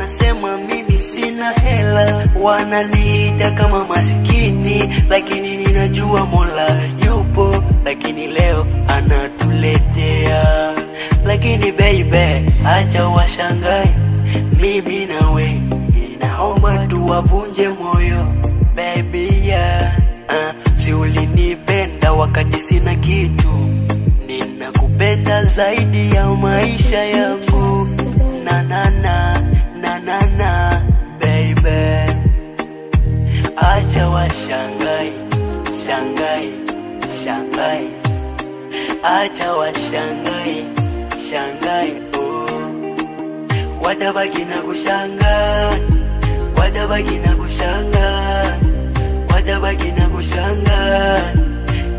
wanasema mimi sina hela, wananiita kama masikini, lakini ninajua Mola yupo, lakini leo anatuletea. Lakini baby, acha washangae, mimi nawe naomba tuwavunje moyo baby, yeah. Si ulinipenda wakati sina kitu, ninakupenda zaidi ya maisha yangu. Na na na na na na baby, acha washangae, shangae, shangae, acha washangae, shangae, oh. Watabaki na kushangaa, watabaki na kushangaa, watabaki na kushangaa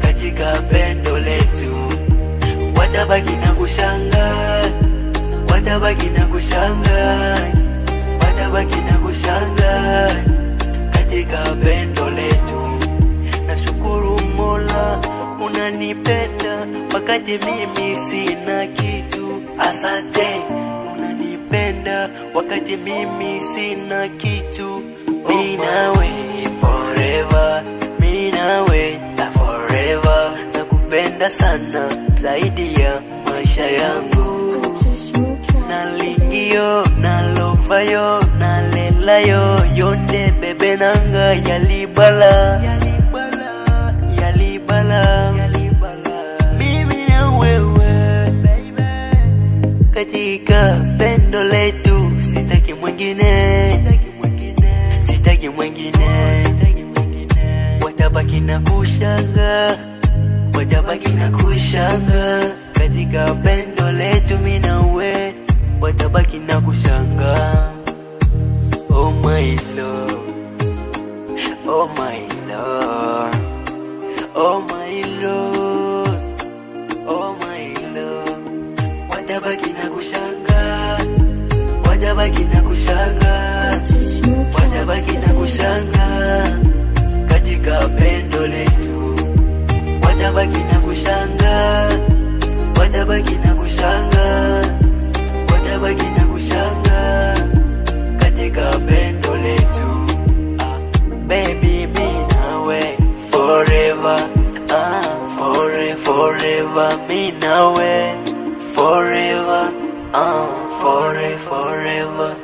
katika pendo letu. Watabaki na kushangaa, watabaki na kushangaa, watabaki na kushangaa katika pendo letu. Nashukuru Mola unanipenda wakati mimi sina kitu. Asante unanipenda wakati mimi sina kitu. Mimi nawe forever, mimi nawe forever. Nakupenda sana zaidi ya maisha yangu. Nalingio, nalovayo, nalelayo, yote bebe nanga yalibala, yalibala, yalibala, yalibala. Mimi na wewe baby, katika pendo letu. Sitaki mwingine, sitaki mwingine, sitaki mwingine. Watabaki na kushanga, watabaki na kushanga katika pendo letu. Mimi na wewe watabaki na kushanga. Oh my love, oh my love, oh my love, oh my love. Watabaki na kushanga, watabaki na kushanga, watabaki na kushanga katika pendo letu. Watabaki na kushanga, watabaki na kushanga, watabaki na kushanga katika pendo letu. Baby, me nawe forever, forever, forever. Me nawe forever, forever, forever.